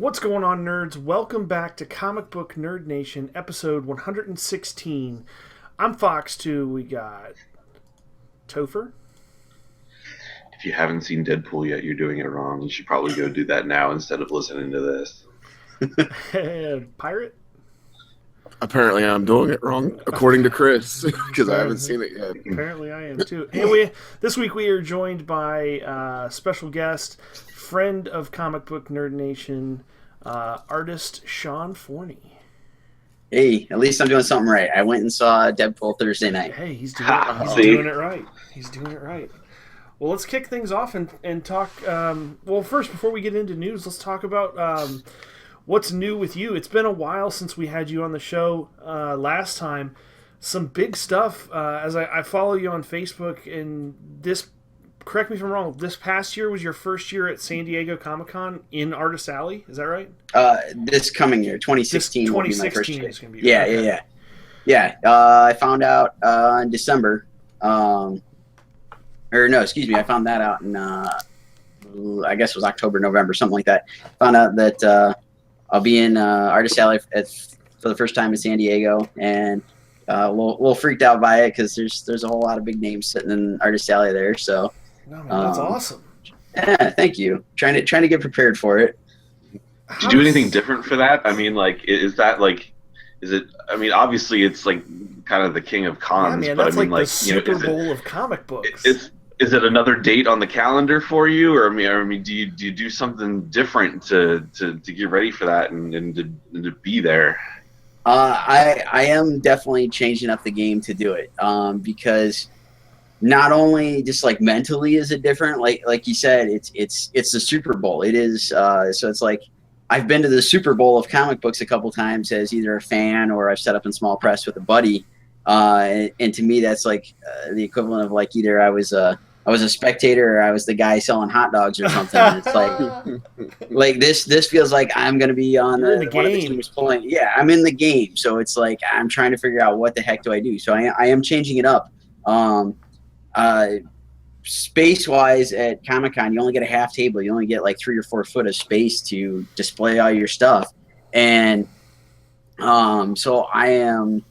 What's going on, nerds? Welcome back to Comic Book Nerd Nation, episode 116. I'm Fox 2. We got Topher. If you haven't seen Deadpool yet, you're doing it wrong. You should probably go do that now instead of listening to this. And Pirate. Apparently, I'm doing it wrong, according to Chris, because I haven't seen it yet. Apparently, I am too. And this week we are joined by special guest, friend of Comic Book Nerd Nation, artist Sean Forney. Hey, at least I'm doing something right. I went and saw Deadpool Thursday night. Hey, he's doing it right. He's doing it right. Well, let's kick things off and talk. Well, first, before we get into news, let's talk about what's new with you. It's been a while since we had you on the show last time. Some big stuff. As I follow you on Facebook, and this, correct me if I'm wrong, this past year was your first year at San Diego Comic-Con in Artist Alley. Is that right? This coming year, 2016, will be my first year. Is going to be Yeah. I found out in December. Or no, excuse me. I found that out in, I guess it was October, November, something like that. Found out that I'll be in Artist Alley for the first time in San Diego, and a little freaked out by it because there's a whole lot of big names sitting in Artist Alley there. So no, man, that's awesome. Yeah, thank you. Trying to get prepared for it. Did you do anything different for that? I mean, like, is it? I mean, obviously, it's like kind of the king of cons, yeah, man, but that's I mean, like like, the Super Bowl of comic books. Is it another date on the calendar for you, or I mean, do you do something different to get ready for that and to be there? I am definitely changing up the game to do it because not only just like mentally is it different, like you said, it's the Super Bowl. It is so it's like I've been to the Super Bowl of comic books a couple times as either a fan or I've set up in small press with a buddy, and to me that's like the equivalent of like either I was a spectator or I was the guy selling hot dogs or something. It's like this feels like I'm going to be on the one game. Of the teams playing. Yeah, I'm in the game. So it's like I'm trying to figure out what the heck do I do. So I am changing it up. Space-wise at Comic-Con, you only get a half table. You only get like 3 or 4 foot of space to display all your stuff. And so I'm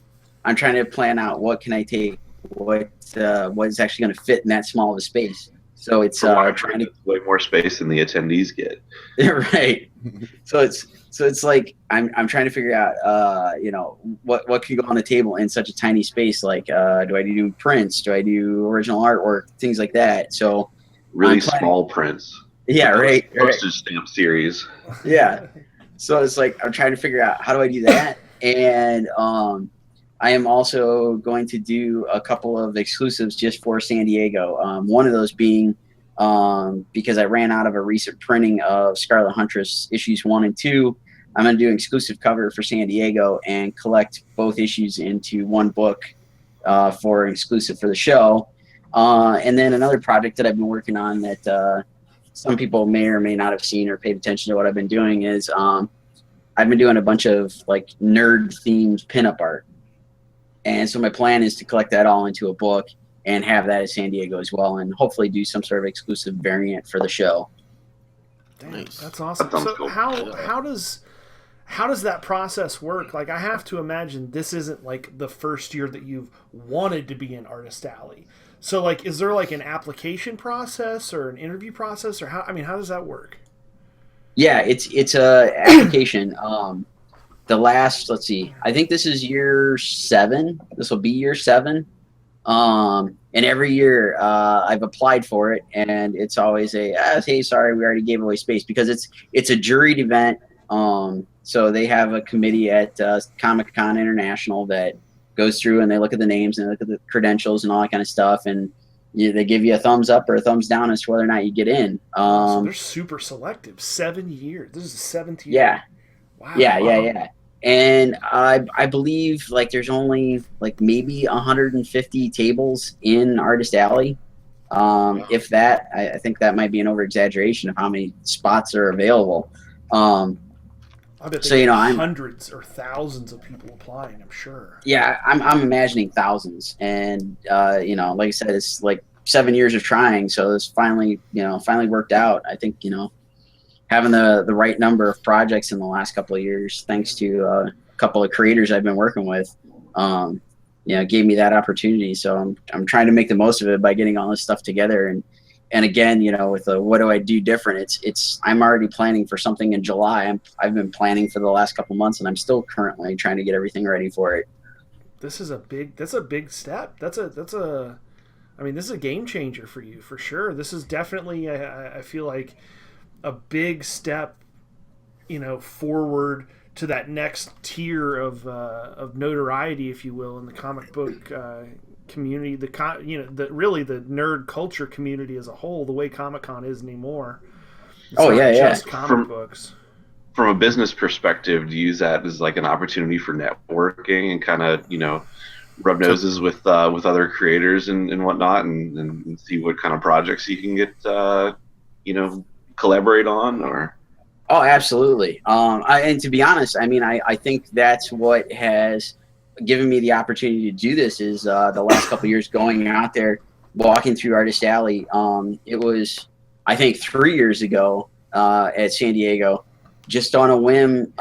trying to plan out what can I take, what is actually going to fit in that small of a space. So it's trying to way more space than the attendees get. Right. So it's like I'm trying to figure out what can go on the table in such a tiny space. Like do I do prints? Do I do original artwork? Things like that. So really small prints. Yeah, right. Postage stamp series. Yeah. So it's like I'm trying to figure out how do I do that, and I am also going to do a couple of exclusives just for San Diego. One of those being because I ran out of a recent printing of Scarlet Huntress issues 1 and 2. I'm going to do an exclusive cover for San Diego and collect both issues into one book for an exclusive for the show. And then another project that I've been working on that some people may or may not have seen or paid attention to what I've been doing is I've been doing a bunch of like nerd-themed pinup art. And so my plan is to collect that all into a book and have that at San Diego as well, and hopefully do some sort of exclusive variant for the show. Damn, Nice. that's awesome. That sounds So cool. how does that process work? Like, I have to imagine this isn't like the first year that you've wanted to be in Artist Alley. So like, is there like an application process or an interview process, or how does that work? Yeah, it's a application. The last, let's see, I think this is year 7. This will be year 7. And every year I've applied for it, and it's always hey, sorry, we already gave away space, because it's a juried event. So they have a committee at Comic-Con International that goes through and they look at the names and they look at the credentials and all that kind of stuff, and they give you a thumbs up or a thumbs down as to whether or not you get in. So they're super selective. 7 years. This is the 7th year. Yeah. Wow. Yeah. And I believe like there's only like maybe 150 tables in Artist Alley. If that, I think that might be an over exaggeration of how many spots are available. I bet So, I'm hundreds or thousands of people applying, I'm sure. Yeah, I'm imagining thousands, and like I said, it's like 7 years of trying, so it's finally worked out. I think having the right number of projects in the last couple of years, thanks to a couple of creators I've been working with, gave me that opportunity. So I'm trying to make the most of it by getting all this stuff together. And again, with the what do I do different? It's I'm already planning for something in July. I've been planning for the last couple months, and I'm still currently trying to get everything ready for it. That's a big step. This is a game changer for you, for sure. This is definitely, I feel like, a big step, forward to that next tier of notoriety, if you will, in the comic book community. The nerd culture community as a whole, the way Comic-Con is anymore. It's not just comic books. From a business perspective, do you use that as like an opportunity for networking and kind of rub noses with other creators and whatnot, and see what kind of projects you can get collaborate on? Or Oh, absolutely. And to be honest, I think that's what has given me the opportunity to do this is the last couple of years going out there, walking through Artist Alley. It was, I think, 3 years ago at San Diego, just on a whim,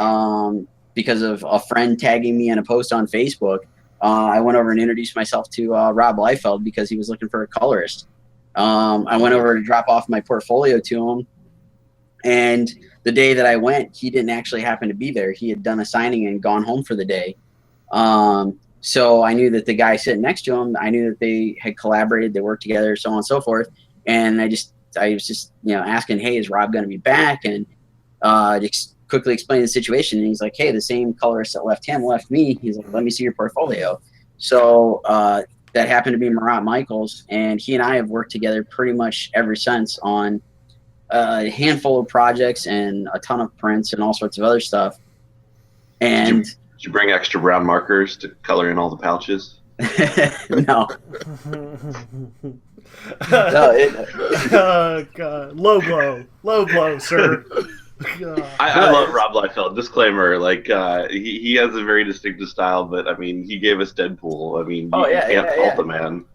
because of a friend tagging me in a post on Facebook. I went over and introduced myself to Rob Liefeld because he was looking for a colorist. I went over to drop off my portfolio to him, and the day that I went, he didn't actually happen to be there. He had done a signing and gone home for the day. So I knew that the guy sitting next to him, I knew that they had collaborated, they worked together, so on and so forth. And I was just asking, hey, is Rob going to be back? And just quickly explain the situation. And he's like, hey, the same colorist that left him left me. He's like, let me see your portfolio. So that happened to be Marat Michaels, and he and I have worked together pretty much ever since on a handful of projects and a ton of prints and all sorts of other stuff. And did you bring extra brown markers to color in all the pouches? No. God. Low blow, sir. I love Rob Liefeld. Disclaimer, he has a very distinctive style, but he gave us Deadpool. You can't fault the man.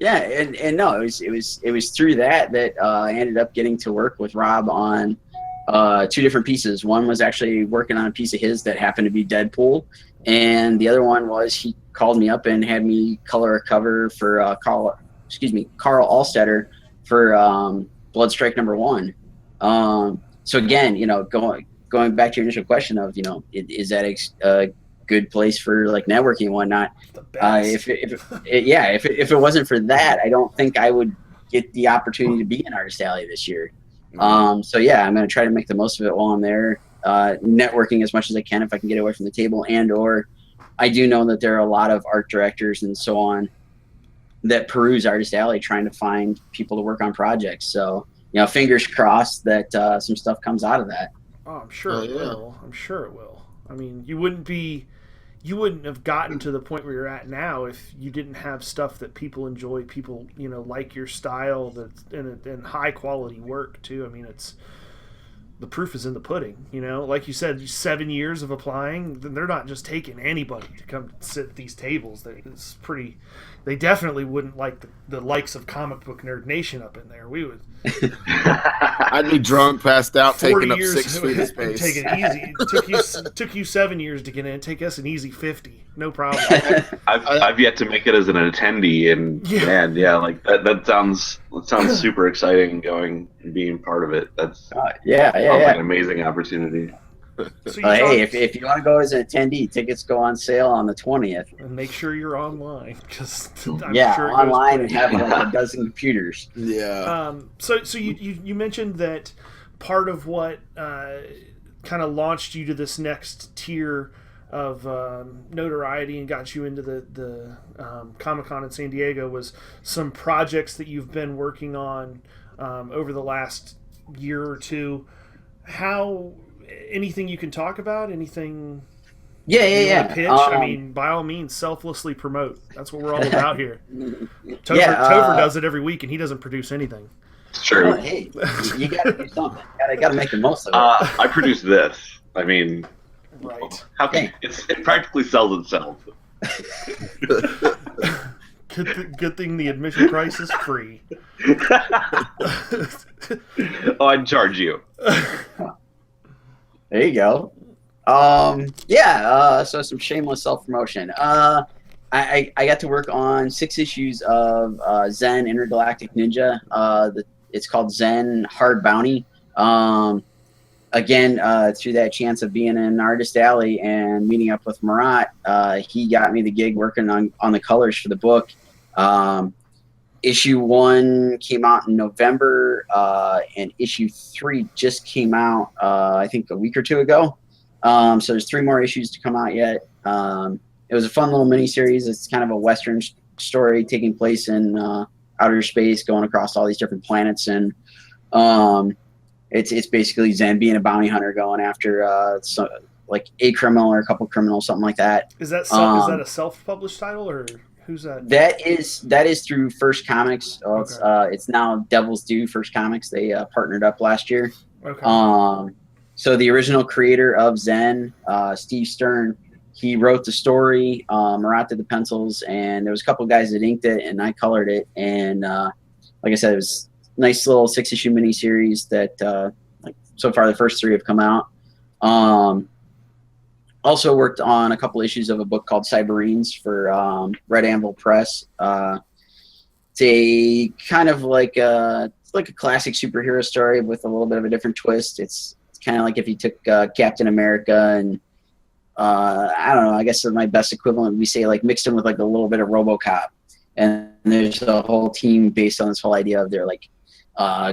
Yeah, and no, it was through that I ended up getting to work with Rob on 2 different pieces. One was actually working on a piece of his that happened to be Deadpool, and the other one was he called me up and had me color a cover for Carl Allstetter for Bloodstrike #1. So again, going back to your initial question of is that a good place for networking and whatnot? If it wasn't for that, I don't think I would get the opportunity to be in Artist Alley this year. So yeah, I'm going to try to make the most of it while I'm there, networking as much as I can if I can get away from the table, or I do know that there are a lot of art directors and so on that peruse Artist Alley trying to find people to work on projects. So fingers crossed that some stuff comes out of that. Oh, I'm sure it will. I'm sure it will. You wouldn't have gotten to the point where you're at now if you didn't have stuff that people enjoy. People, like your style, that's and high quality work too. It's the proof is in the pudding. Like you said, 7 years of applying. They're not just taking anybody to come sit at these tables. They definitely wouldn't like the likes of Comic Book Nerd Nation up in there. We would. I'd be drunk, passed out, taking up 6 feet of space. Take it easy. It took you 7 years to get in. Take us an easy 50. No problem. I've yet to make it as an attendee, and man, that sounds super exciting. Going and being part of it. That's like an amazing opportunity. So hey, if you want to go as an attendee, tickets go on sale on the 20th. And make sure you're online, because sure online and have a dozen computers. Yeah. So you mentioned that part of what kind of launched you to this next tier of notoriety and got you into the Comic-Con in San Diego was some projects that you've been working on over the last year or two. Anything you can talk about? Anything? Yeah. Pitch? By all means, selflessly promote. That's what we're all about here. Topher does it every week, and he doesn't produce anything. It's true. Hey, you got to do something. You got to make the most of it. I produce this. Right. It practically sells itself. Good thing the admission price is free. Oh, I'd charge you. There you go. So some shameless self-promotion. I got to work on 6 issues of Zen Intergalactic Ninja. It's called Zen Hard Bounty. Again, through that chance of being in Artist Alley and meeting up with Marat, he got me the gig working on the colors for the book. Issue 1 came out in November, and issue 3 just came out, I think, a week or 2 ago. So there's 3 more issues to come out yet. It was a fun little miniseries. It's kind of a Western story taking place in outer space, going across all these different planets, and it's basically Zen being a bounty hunter, going after like a criminal or a couple criminals, something like that. Is that a self-published title, or who's that? That is through First Comics. Okay. It's now Devil's Due First Comics. They partnered up last year. Okay. So the original creator of Zen, Steve Stern, he wrote the story. Marat did the pencils, and there was a couple of guys that inked it, and I colored it. And like I said, it was a nice little 6-issue miniseries that so far the first 3 have come out. Also worked on a couple issues of a book called Cyberines for Red Anvil Press. It's a kind of like a classic superhero story with a little bit of a different twist. It's kind of like if you took Captain America and I don't know, I guess my best equivalent would be, say, like mixed in with like a little bit of RoboCop. And there's a whole team based on this whole idea of they're like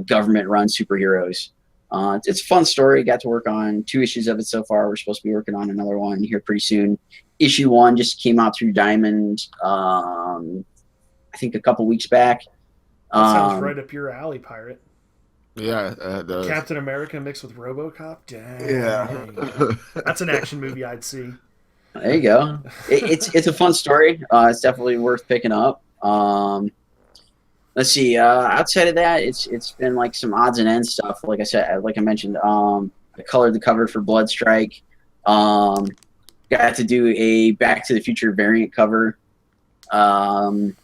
government-run superheroes. It's a fun story. Got to work on 2 issues of it so far. We're supposed to be working on another one here pretty soon. Issue 1 just came out through Diamond, I think a couple weeks back. That sounds right up your alley, Pirate. Yeah, Captain America mixed with RoboCop. Dang. Yeah, that's an action movie I'd see. There you go. It's a fun story. It's definitely worth picking up. Let's see. Outside of that, it's been like some odds and ends stuff. Like I said, like I mentioned, I colored the cover for Blood Strike. Got to do a Back to the Future variant cover. I don't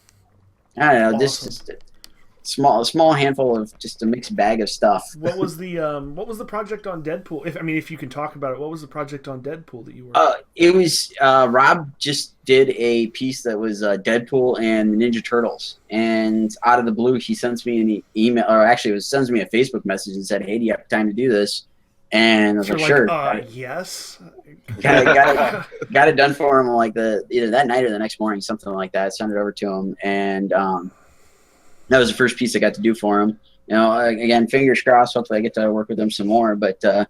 know. Awesome. This is a small handful of just a mixed bag of stuff. What was the project on Deadpool? If you can talk about it, what was the project on Deadpool that you were? It was Rob just did a piece that was Deadpool and the Ninja Turtles, and out of the blue he sends me an email, or actually sends me a Facebook message and said, "Hey, do you have time to do this?" And I was like, "Sure." Yes. Got it done for him like either that night or the next morning, something like that. Sent it over to him, and that was the first piece I got to do for him. You know, again, fingers crossed. Hopefully, I get to work with him some more. But it's a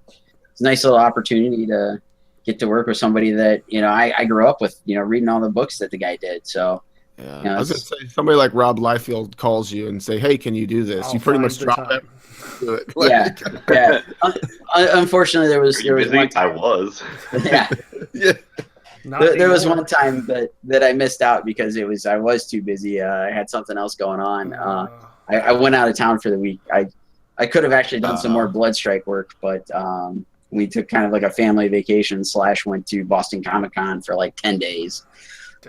nice little opportunity to get to work with somebody that I grew up with. Reading all the books that the guy did. So yeah, I was gonna say, somebody like Rob Liefeld calls you and say, "Hey, can you do this?" You pretty much drop that. Do it. Yeah. Unfortunately, there was one time. I was. Yeah. Yeah. There was one time that I missed out because I was too busy. I had something else going on. I went out of town for the week. I could have actually done some more Blood Strike work, but we took kind of like a family vacation / went to Boston Comic-Con for like 10 days.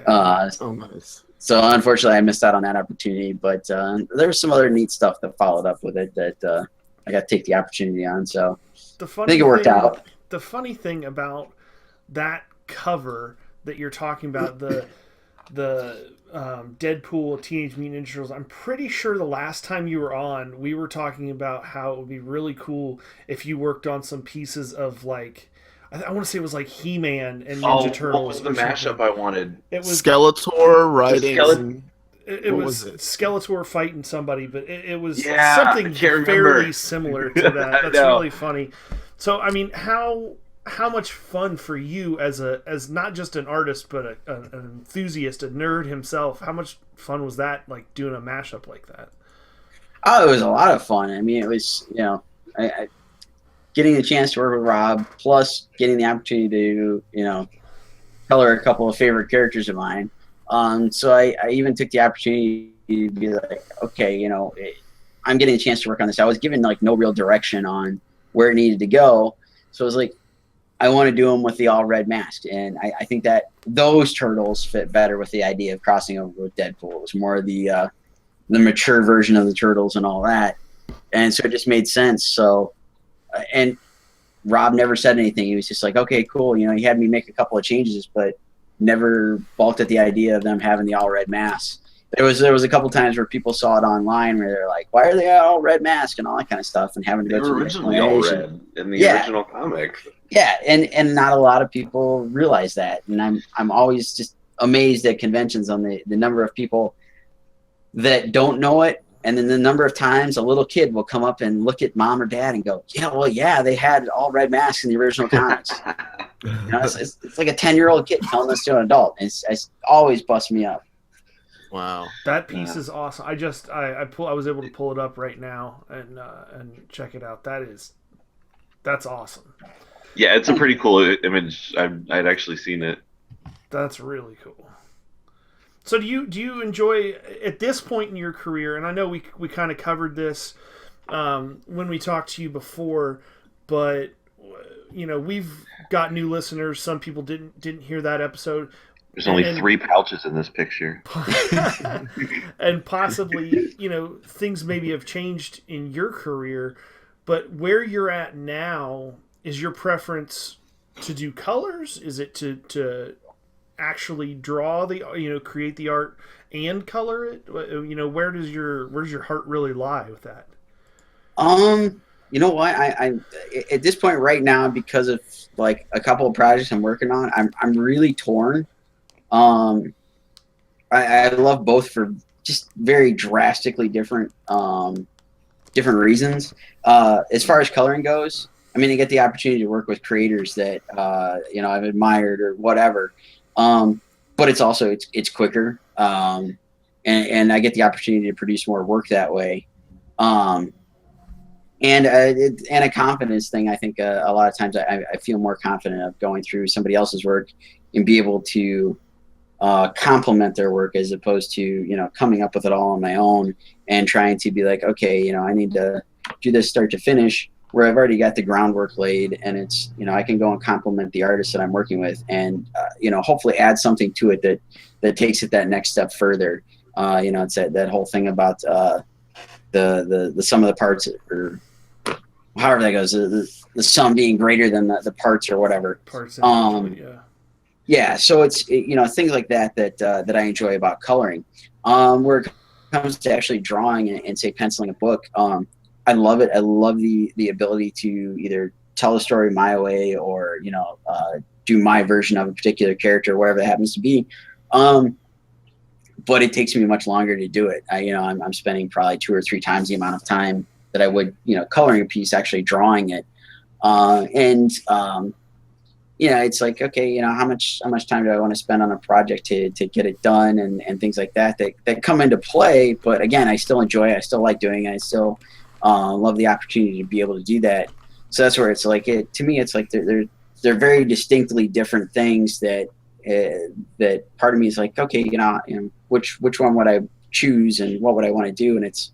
Nice. So unfortunately, I missed out on that opportunity. But there was some other neat stuff that followed up with it that I got to take the opportunity on. So I think it worked out. The funny thing about that cover that you're talking about, the Deadpool Teenage Mutant Ninja Turtles, I'm pretty sure the last time you were on, we were talking about how it would be really cool if you worked on some pieces of like, I want to say it was like He-Man and Ninja Turtles. What was the mashup I wanted? It was Skeletor writing. It was Skeletor fighting somebody, but it was something fairly similar to that. That's really funny. So I mean, how much fun for you as not just an artist but an enthusiast, a nerd himself? How much fun was that, like doing a mashup like that? Oh, it was a lot of fun. I mean, it was I getting the chance to work with Rob, plus getting the opportunity to color a couple of favorite characters of mine. So I even took the opportunity to be like, okay, I'm getting a chance to work on this. I was given like no real direction on where it needed to go, so I was like, I want to do them with the all red mask, and I think that those turtles fit better with the idea of crossing over with Deadpool. It was more the mature version of the turtles and all that. And so it just made sense. So, and Rob never said anything. He was just like, okay, cool. You know, he had me make a couple of changes, but never balked at the idea of them having the all red masks. There was a couple times where people saw it online where they're like, why are they all red mask and all that kind of stuff, and having to They go were through originally all red in the original comic. Yeah, and not a lot of people realize that, and I'm always just amazed at conventions on the number of people that don't know it, and then the number of times a little kid will come up and look at mom or dad and go, yeah, well, yeah, they had all red masks in the original comics. You know, it's like a 10-year-old kid telling this to an adult. It's always busts me up. Wow, that piece is awesome. I was able to pull it up right now and check it out. That's awesome. Yeah, it's a pretty cool image. I'd actually seen it. That's really cool. So do you enjoy at this point in your career? And I know we kind of covered this when we talked to you before, but you know, we've got new listeners. Some people didn't hear that episode. There's only 3 pouches in this picture. And possibly, you know, things maybe have changed in your career, but where you're at now, is your preference to do colors? Is it to actually draw create the art and color it? You know, where's your heart really lie with that? You know what? I at this point right now, because of like a couple of projects I'm working on, I'm really torn. I love both for just very drastically different reasons. As far as coloring goes, I mean, I get the opportunity to work with creators that you know, I've admired or whatever. But it's also it's quicker, and I get the opportunity to produce more work that way. And a confidence thing. I think a lot of times I feel more confident of going through somebody else's work and be able to complement their work, as opposed to, you know, coming up with it all on my own and trying to be like, okay, you know, I need to do this start to finish, where I've already got the groundwork laid, and it's, you know, I can go and compliment the artist that I'm working with, and you know, hopefully add something to it that takes it that next step further. You know, it's that whole thing about the sum of the parts, or however that goes, the sum being greater than the parts or whatever. Parts. Yeah. So it's, you know, things like that I enjoy about coloring. Where it comes to actually drawing and say penciling a book, I love it. I love the ability to either tell a story my way, or, you know, do my version of a particular character, whatever it happens to be. But it takes me much longer to do it. You know, I'm spending probably 2 or 3 times the amount of time that I would, you know, coloring a piece, actually drawing it. You know, it's like, okay, you know, how much time do I want to spend on a project to get it done, and things like that come into play. But again, I still enjoy it. I still like doing it. I still love the opportunity to be able to do that. So that's where it's like, to me, it's like they're very distinctly different things that part of me is like, okay, you know, which one would I choose, and what would I want to do? And it's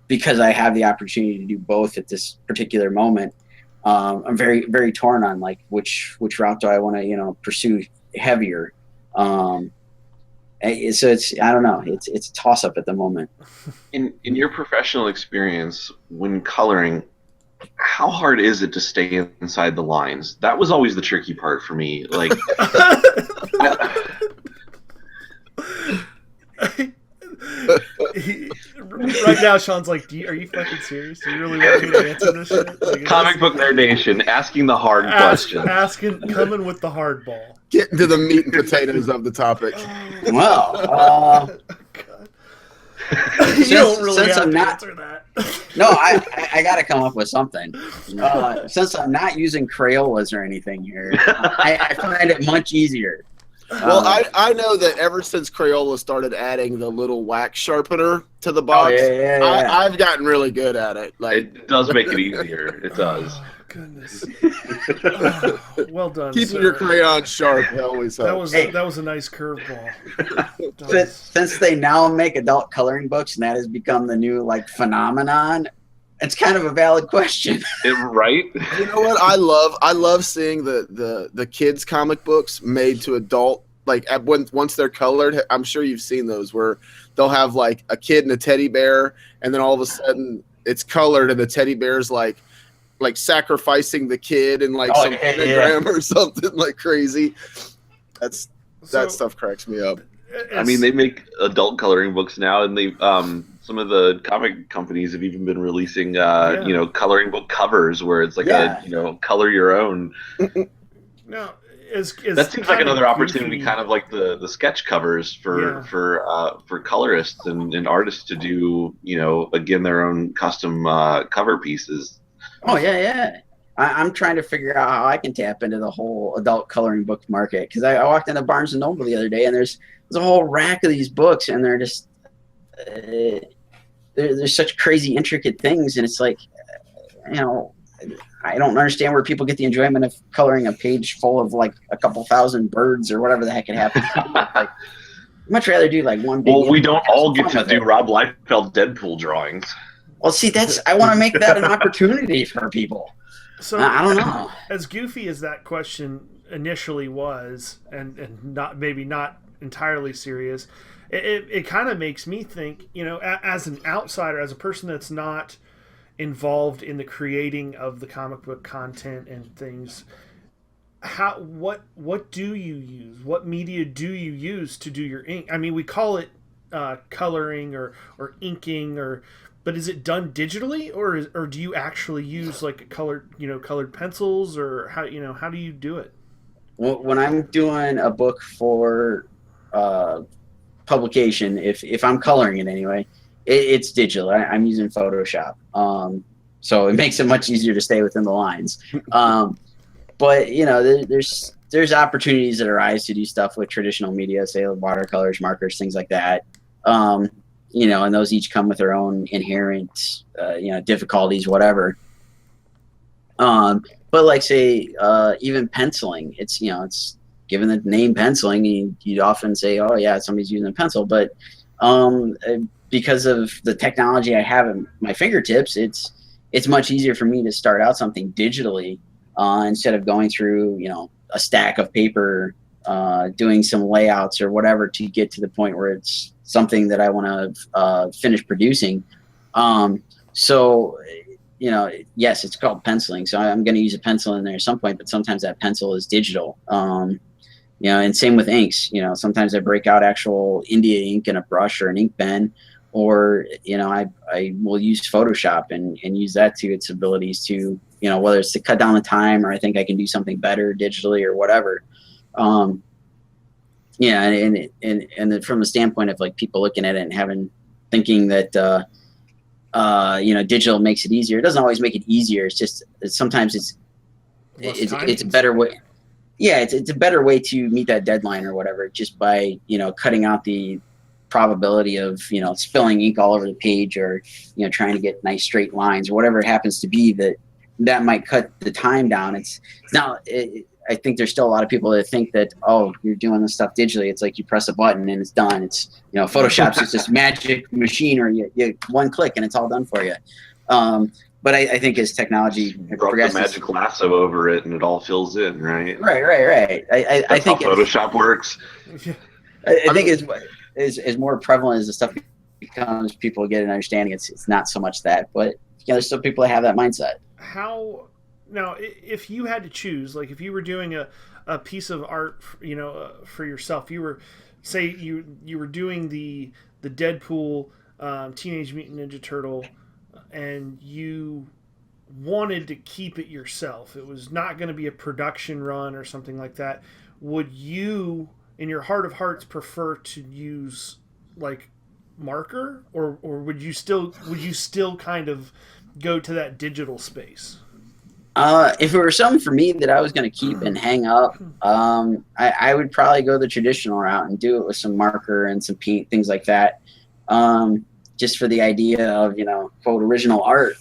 because I have the opportunity to do both at this particular moment. I'm very, very torn on like which route do I want to, you know, pursue heavier. So it's, I don't know, it's a toss up at the moment. In your professional experience when coloring, how hard is it to stay inside the lines? That was always the tricky part for me. Like, right now, Sean's like, are you fucking serious? Do you really want me to answer this shit? Like, Comic Book Nerd Nation, asking the hard questions. Coming with the hard ball. Getting to the meat and potatoes of the topic. Well, you don't really have to answer that. No, I got to come up with something. Since I'm not using Crayolas or anything here, I find it much easier. Well, I know that ever since Crayola started adding the little wax sharpener to the box, I've gotten really good at it. Like, it does make it easier. It does. Oh, goodness. Well done. Keeping your crayon sharp always helps. That was a nice curveball. Since they now make adult coloring books, and that has become the new like phenomenon, it's kind of a valid question. Right? You know what? I love seeing the kids comic books made to adult. Like once they're colored, I'm sure you've seen those where they'll have like a kid and a teddy bear, and then all of a sudden it's colored and the teddy bear's like sacrificing the kid in like some pentagram or something like crazy. That stuff cracks me up. I mean, they make adult coloring books now, and they some of the comic companies have even been releasing coloring book covers where it's like color your own. No, that seems like another opportunity, kind of like the sketch covers for colorists and artists to do, again, their own custom cover pieces. Oh yeah. I'm trying to figure out how I can tap into the whole adult coloring book market, because I walked into Barnes and Noble the other day and there's a whole rack of these books, and they're just there's such crazy intricate things, and it's like, I don't understand where people get the enjoyment of coloring a page full of like a couple thousand birds or whatever the heck it happens. Like, I'd much rather do like one big. Well, we don't all get to do Rob Liefeld Deadpool drawings. Well, see, I want to make that an opportunity for people. So I don't know. As goofy as that question initially was, and maybe not entirely serious, it kind of makes me think, as an outsider, as a person that's not involved in the creating of the comic book content and things, what do you use? What media do you use to do your ink? I mean, we call it coloring or inking, but is it done digitally, or do you actually use like colored pencils, or how do you do it? Well, when I'm doing a book for publication, if I'm coloring it anyway, it's digital. I'm using Photoshop, so it makes it much easier to stay within the lines. But there's opportunities that arise to do stuff with traditional media, say watercolors, markers, things like that. And those each come with their own inherent, difficulties, whatever. But like, say, even penciling, it's given the name penciling, you'd often say, oh yeah, somebody's using a pencil. But because of the technology I have at my fingertips, it's much easier for me to start out something digitally instead of going through, a stack of paper, doing some layouts or whatever to get to the point where it's something that I want to finish producing. Yes, it's called penciling. So I'm going to use a pencil in there at some point, but sometimes that pencil is digital. And same with inks. Sometimes I break out actual India ink in a brush or an ink pen, or, I will use Photoshop and use that to its abilities to, whether it's to cut down the time, or I think I can do something better digitally or whatever. And from the standpoint of like people looking at it and thinking that, digital makes it easier. It doesn't always make it easier. It's just sometimes it's a better way. Yeah, it's a better way to meet that deadline or whatever, just by cutting out the probability of spilling ink all over the page, or trying to get nice straight lines or whatever it happens to be that might cut the time down. I think there's still a lot of people that think that, oh, you're doing this stuff digitally, it's like you press a button and it's done. It's Photoshop's just this magic machine, or you one click and it's all done for you. But I think as technology progresses, the magic lasso over it and it all fills in, right? Right. I think how Photoshop works. I think as more prevalent as the stuff becomes, people get an understanding. It's not so much that, but there's still people that have that mindset. How now, if you had to choose, like if you were doing a piece of art, for yourself, you were doing the Deadpool, Teenage Mutant Ninja Turtle, and you wanted to keep it yourself. It was not going to be a production run or something like that. Would you, in your heart of hearts, prefer to use like marker, or would you still kind of go to that digital space? If it were something for me that I was going to keep and hang up, I would probably go the traditional route and do it with some marker and some paint, things like that. Just for the idea of, quote, original art.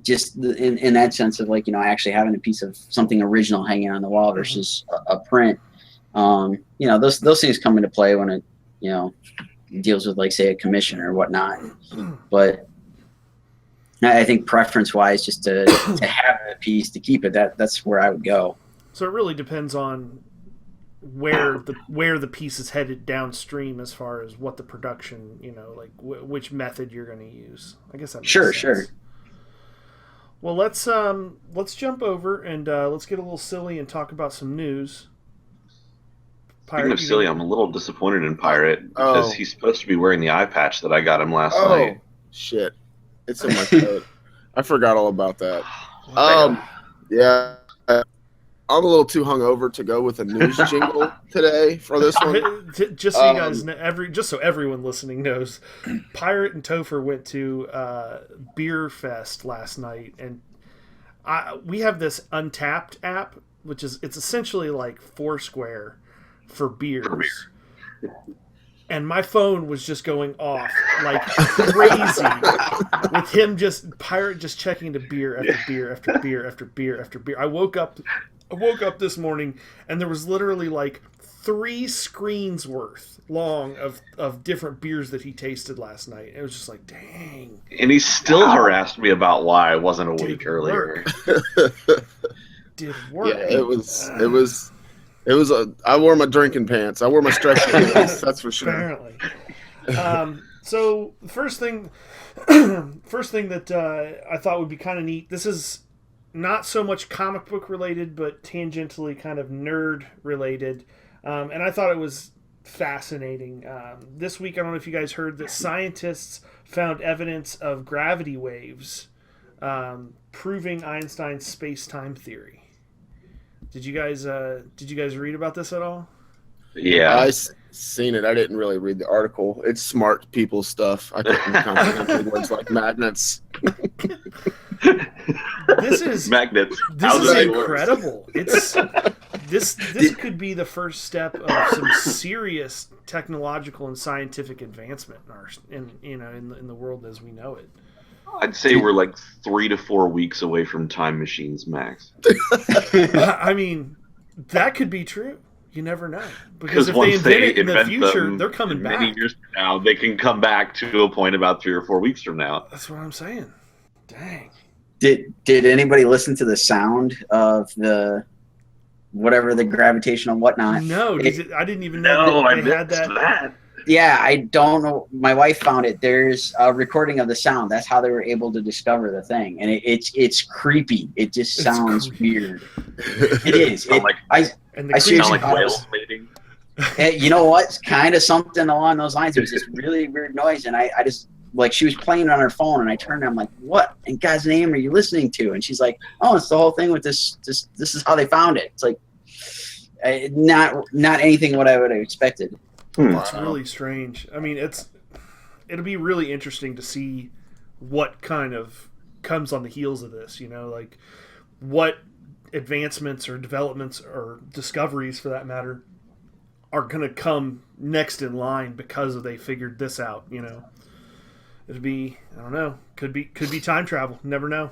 Just in that sense of like, actually having a piece of something original hanging on the wall versus a print. Those things come into play when it, deals with, like, say, a commission or whatnot. But I think preference-wise, just to have a piece to keep it, that's where I would go. So it really depends on where the piece is headed downstream as far as what the production, like which method you're going to use. I guess that makes sense. Sure. Well, let's jump over and let's get a little silly and talk about some news. Speaking of silly, I'm a little disappointed in Pirate because he's supposed to be wearing the eye patch that I got him last night. Oh, shit. It's in my coat. I forgot all about that. Yeah. I'm a little too hungover to go with a news jingle today for this one. Just so you guys know, just so everyone listening knows, Pirate and Topher went to Beer Fest last night, and we have this Untapped app, which it's essentially like Foursquare for beers. And my phone was just going off like crazy with him Pirate just checking to beer after beer after beer after beer after beer. I woke up this morning and there was literally like 3 screens worth long of different beers that he tasted last night. It was just like, dang. And he still harassed me about why I wasn't awake earlier. Did work. Yeah, it was I wore my drinking pants. I wore my stretch pants. That's for sure. Apparently. So first thing that I thought would be kind of neat. This is not so much comic book related, but tangentially kind of nerd related. And I thought it was fascinating. This week, I don't know if you guys heard that scientists found evidence of gravity waves proving Einstein's space-time theory. Did you guys read about this at all? Yeah, I seen it. I didn't really read the article. It's smart people stuff. I couldn't comprehend words like magnets. This is magnets. This is incredible. This could be the first step of some serious technological and scientific advancement in the world as we know it. I'd say we're like 3 to 4 weeks away from time machines, max. I mean, that could be true. You never know. Because if they invent it in the future, they're coming back. Many years from now, they can come back to a point about 3 or 4 weeks from now. That's what I'm saying. Dang. Did anybody listen to the sound of the gravitational whatnot? No, I didn't even know they had that. Yeah, I don't know. My wife found it. There's a recording of the sound. That's how they were able to discover the thing, and it's creepy. It just sounds weird. It is. I seriously like whales mating. You know what? It's kind of something along those lines. It was this really weird noise, and I just like she was playing on her phone, and I turned. And I'm like, "What in God's name are you listening to?" And she's like, "Oh, it's the whole thing with this. This is how they found it." It's like not anything what I would have expected. It's really strange. I mean, it'll be really interesting to see what kind of comes on the heels of this, like what advancements or developments or discoveries for that matter are going to come next in line because they figured this out, It'd be, I don't know, could be time travel. Never know.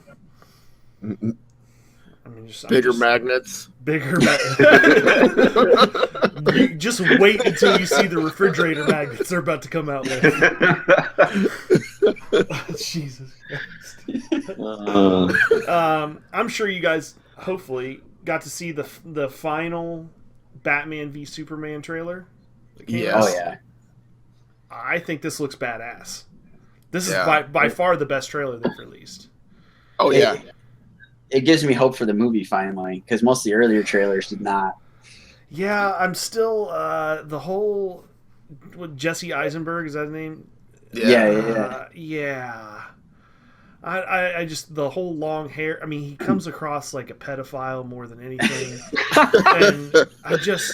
I mean, bigger magnets. Bigger magnets. Just wait until you see the refrigerator magnets they're about to come out with. Jesus Christ. I'm sure you guys hopefully got to see the final Batman v Superman trailer. Yes. Oh yeah. I think this looks badass. This is by far the best trailer they've released. Oh yeah. It gives me hope for the movie finally, because most of the earlier trailers did not. Yeah, I'm still the whole Jesse Eisenberg, is that his name? Yeah. I just the whole long hair. I mean, he comes across like a pedophile more than anything, and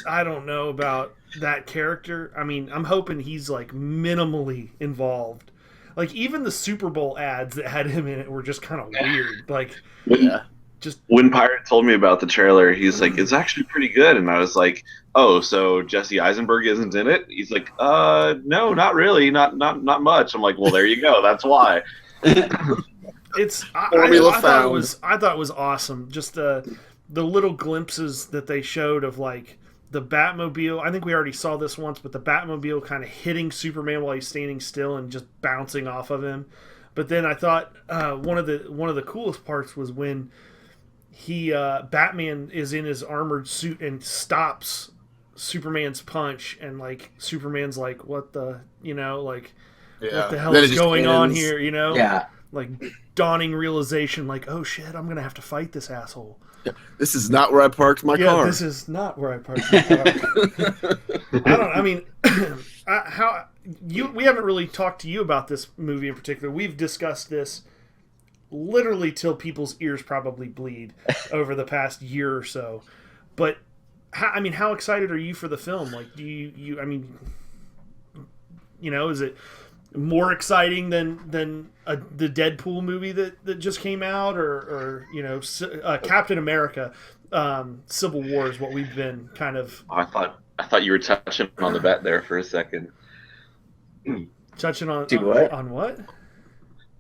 I don't know about that character. I mean, I'm hoping he's like minimally involved. Like even the Super Bowl ads that had him in it were just kind of weird. Like, when Pirate told me about the trailer, he's like, "It's actually pretty good," and I was like, "Oh, so Jesse Eisenberg isn't in it?" He's like, "No, not really, not much." I'm like, "Well, there you go. That's why." I thought it was awesome. Just the little glimpses that they showed of like the Batmobile. I think we already saw this once, but the Batmobile kind of hitting Superman while he's standing still and just bouncing off of him. But then I thought one of the coolest parts was when Batman is in his armored suit and stops Superman's punch, and like Superman's like, what the, like, Yeah. what the hell Then it is just going on ends. here, Yeah. like dawning realization, like, oh shit, I'm gonna have to fight this asshole. This is not where I parked my car. This is not where I parked my car. We haven't really talked to you about this movie in particular. We've discussed this literally till people's ears probably bleed over the past year or so. But how excited are you for the film? Like, do you is it more exciting than the Deadpool movie that just came out, or Captain America, Civil War is what we've been kind of. I thought you were touching on the bet there for a second. Touching on what? On what?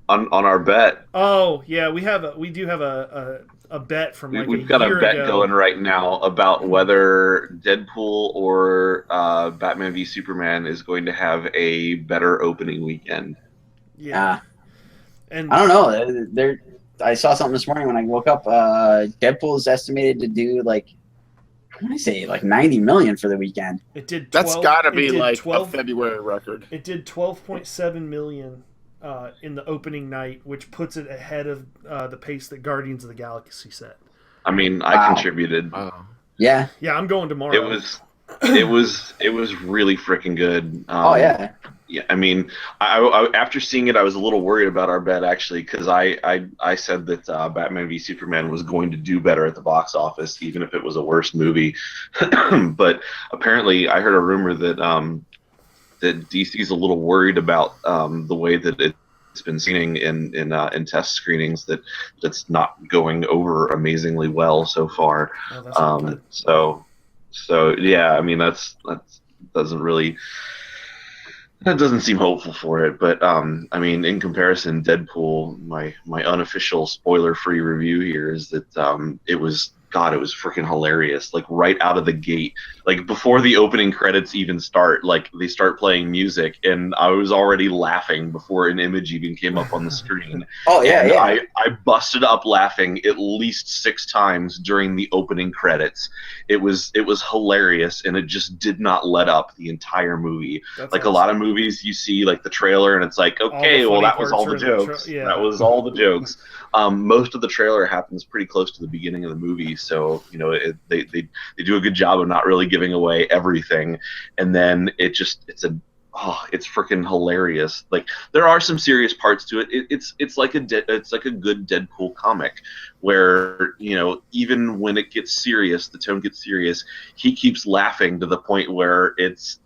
On our bet. Oh yeah, we do have a bet from like We've got a bet going right now about whether Deadpool or Batman v Superman is going to have a better opening weekend. Yeah, and I don't know. I saw something this morning when I woke up. Deadpool is estimated to do like, I want to say like 90 million for the weekend. It did. That's got to be like a February record. It did 12.7 million. In the opening night, which puts it ahead of the pace that Guardians of the Galaxy set. I mean, I contributed. Yeah, I'm going tomorrow. It was really freaking good. Yeah. Yeah, I mean, I after seeing it, I was a little worried about our bet actually, because I said that Batman v Superman was going to do better at the box office, even if it was a worse movie. But apparently, I heard a rumor that that DC's a little worried about the way that it's been seen in test screenings, that's not going over amazingly well so far. So yeah, I mean that doesn't seem hopeful for it. But I mean, in comparison, Deadpool, my unofficial spoiler-free review here is that it was freaking hilarious. Like right out of the gate, like before the opening credits even start, like they start playing music, and I was already laughing before an image even came up on the screen. I busted up laughing at least 6 times during the opening credits. It was hilarious, and it just did not let up the entire movie. That's like awesome. A lot of movies you see like the trailer and it's like, okay, well that was all the jokes. That was all the jokes. Most of the trailer happens pretty close to the beginning of the movie, so they do a good job of not really giving away everything, and then it's freaking hilarious. Like there are some serious parts to it. It's like a good Deadpool comic, where even when it gets serious, the tone gets serious, he keeps laughing to the point where it's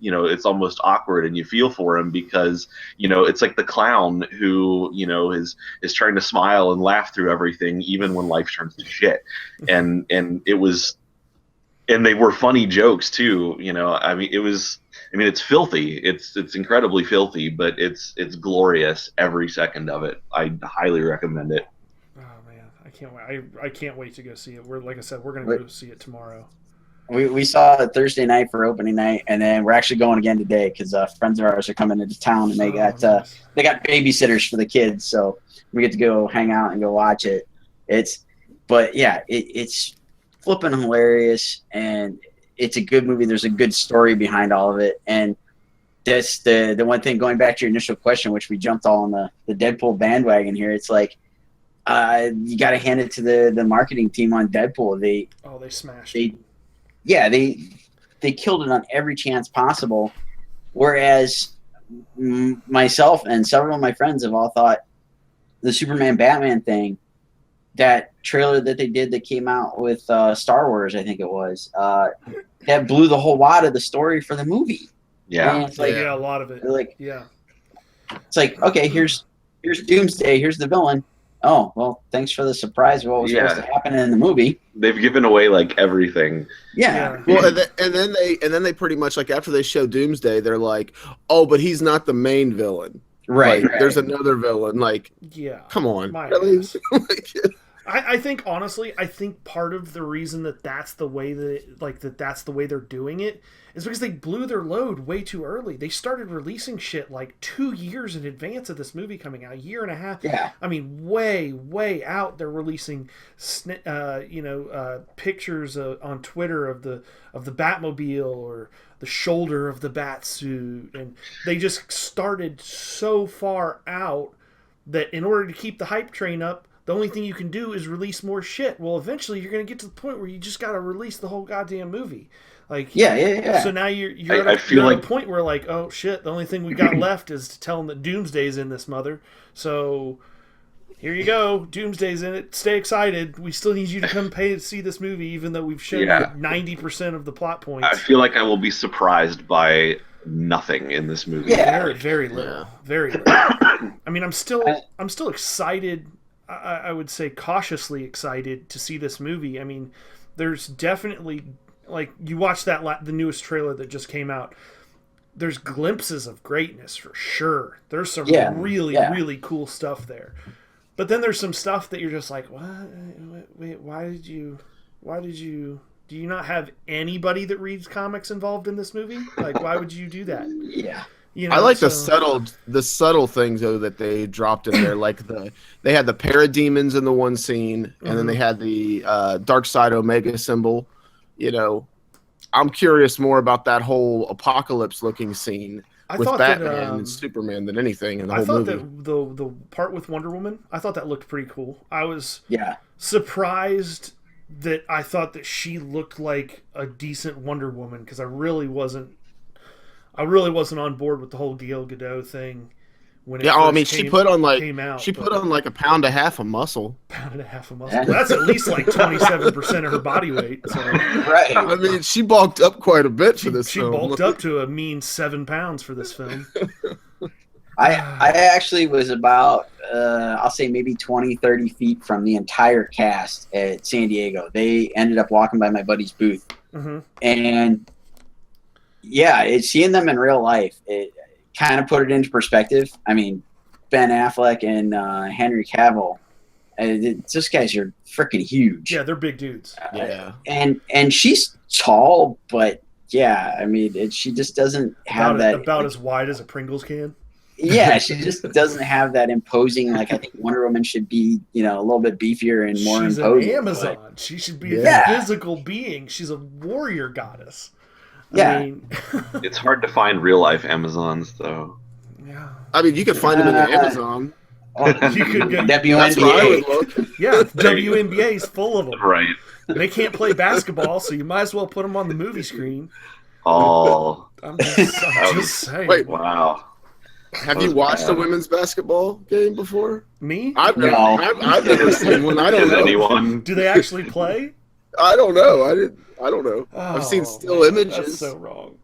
almost awkward, and you feel for him because it's like the clown who is trying to smile and laugh through everything, even when life turns to shit. And they were funny jokes too. It's filthy. It's incredibly filthy, but it's glorious every second of it. I highly recommend it. Oh man, I can't wait. I can't wait to go see it. Like I said, we're gonna go see it tomorrow. We saw it Thursday night for opening night, and then we're actually going again today because friends of ours are coming into town, and they got babysitters for the kids, so we get to go hang out and go watch it. It's flipping hilarious, and it's a good movie. There's a good story behind all of it, and that's the one thing. Going back to your initial question, which we jumped all on the Deadpool bandwagon here. It's like you got to hand it to the marketing team on Deadpool. They smashed it. Yeah, they killed it on every chance possible. Whereas myself and several of my friends have all thought the Superman Batman thing, that trailer that they did that came out with Star Wars, I think it was, that blew the whole wad of the story for the movie. Yeah, and it's like, a lot of it. Like, yeah, it's like, okay, here's Doomsday, here's the villain. Oh, well, thanks for the surprise of what was supposed to happen in the movie. They've given away like everything. Yeah. Well, and then they pretty much, like, after they show Doomsday, they're like, oh, but he's not the main villain. Right. Like, there's another villain. Like, come on. Really? I think honestly, I think part of the reason that's the way that's the way they're doing it is because they blew their load way too early. They started releasing shit like 2 years in advance of this movie coming out, a year and a half. Yeah. I mean, way out. They're releasing, pictures on Twitter of the Batmobile or the shoulder of the Batsuit, and they just started so far out that in order to keep the hype train up, the only thing you can do is release more shit. Well, eventually you're going to get to the point where you just got to release the whole goddamn movie. Like, yeah. So now you're at a point where like, oh shit, the only thing we got left is to tell them that Doomsday's in this mother. So here you go, Doomsday's in it. Stay excited. We still need you to come pay to see this movie, even though we've shown you 90% of the plot points. I feel like I will be surprised by nothing in this movie. Yeah, very little, very little. I mean, I'm still excited. I would say cautiously excited to see this movie. I mean, there's definitely, like, you watch the newest trailer that just came out. There's glimpses of greatness for sure. There's some really cool stuff there. But then there's some stuff that you're just like, what? Wait, why did you? Do you not have anybody that reads comics involved in this movie? Like, why would you do that? Yeah. You know, I like the subtle things though that they dropped in there. Like they had the parademons in the one scene, and then they had the Dark Side Omega symbol. You know, I'm curious more about that whole apocalypse looking scene with Batman and Superman than anything in the whole movie. I thought that the part with Wonder Woman, I thought that looked pretty cool. I was surprised that I thought that she looked like a decent Wonder Woman, because I really wasn't on board with the whole Gal Gadot thing. She put on like a pound and a half of muscle. Well, that's at least like 27% of her body weight. So. Right. I mean, she bulked up quite a bit for this film. She bulked up to a mean 7 pounds for this film. I actually was about, I'll say maybe 20, 30 feet from the entire cast at San Diego. They ended up walking by my buddy's booth. Mm-hmm. And seeing them in real life, it kind of put it into perspective. I mean, Ben Affleck and Henry Cavill, those guys are freaking huge. Yeah, they're big dudes. And she's tall, but I mean, she just doesn't have about as wide as a Pringles can. Yeah, she just doesn't have that imposing. Like, I think Wonder Woman should be, a little bit beefier and more imposing. She's an Amazon. But she should be a physical being. She's a warrior goddess. I mean, it's hard to find real life Amazons, though. Yeah. I mean, you could find them in the Amazon. You could get WNBA. Yeah, WNBA is full of them. Right. They can't play basketball, so you might as well put them on the movie screen. Oh. I'm just saying. Wait, wow. Have you watched a women's basketball game before? Me? I've never seen one. I don't know. Anyone? Do they actually play? I don't know. I don't know. I've seen still images. That's so wrong.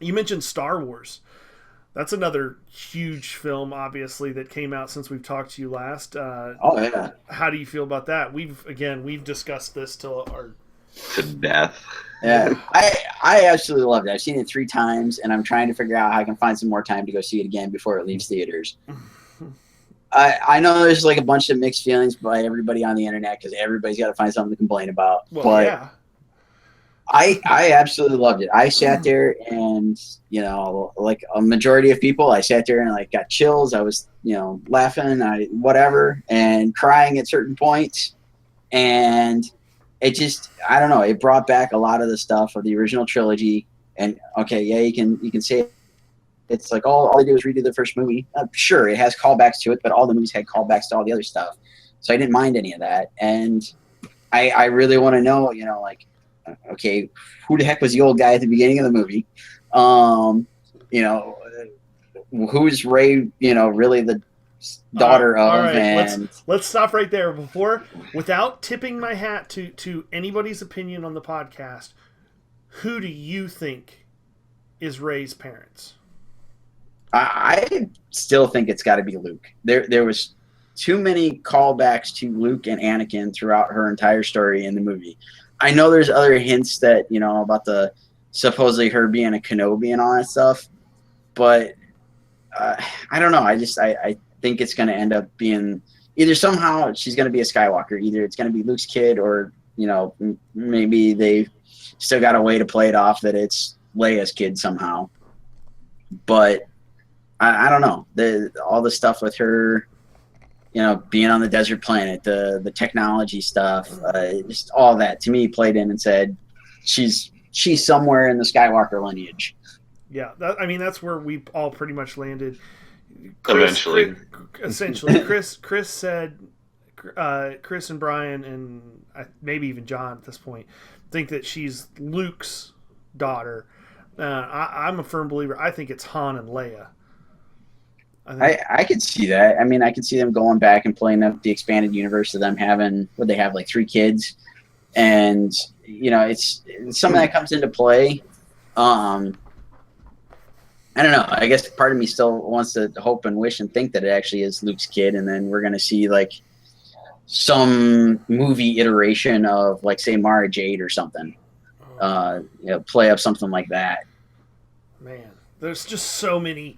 You mentioned Star Wars. That's another huge film, obviously, that came out since we've talked to you last. How do you feel about that? We've discussed this to death. Yeah, I absolutely loved it. I've seen it 3 times, and I'm trying to figure out how I can find some more time to go see it again before it leaves theaters. I know there's like a bunch of mixed feelings by everybody on the internet because everybody's got to find something to complain about. I absolutely loved it. I sat there and, like a majority of people, I sat there and like got chills. I was, laughing, whatever, and crying at certain points. And it just, I don't know, it brought back a lot of the stuff of the original trilogy. And you can say it's like all they do is redo the first movie. Sure, it has callbacks to it, but all the movies had callbacks to all the other stuff. So I didn't mind any of that. And I really want to know, who the heck was the old guy at the beginning of the movie? Who's Rey, really the daughter of? All right, let's stop right there. Without tipping my hat to anybody's opinion on the podcast, who do you think is Rey's parents? I still think it's got to be Luke. There was too many callbacks to Luke and Anakin throughout her entire story in the movie. I know there's other hints that, about the supposedly her being a Kenobi and all that stuff, but I don't know. I think it's going to end up being, either somehow she's going to be a Skywalker. Either it's going to be Luke's kid, or maybe they still got a way to play it off that it's Leia's kid somehow. But I don't know. All the stuff with her, being on the desert planet, the technology stuff, just all that to me played in and said she's somewhere in the Skywalker lineage. Yeah, that's where we all pretty much landed. Eventually. Essentially, Chris said, Chris and Brian and maybe even John at this point think that she's Luke's daughter. I'm a firm believer. I think it's Han and Leia. I could see that. I mean, I could see them going back and playing up the expanded universe of them having, would they have like 3 kids? And, it's something that comes into play. I don't know. I guess part of me still wants to hope and wish and think that it actually is Luke's kid. And then we're going to see like some movie iteration of like, say, Mara Jade or something. Play up something like that. Man, there's just so many.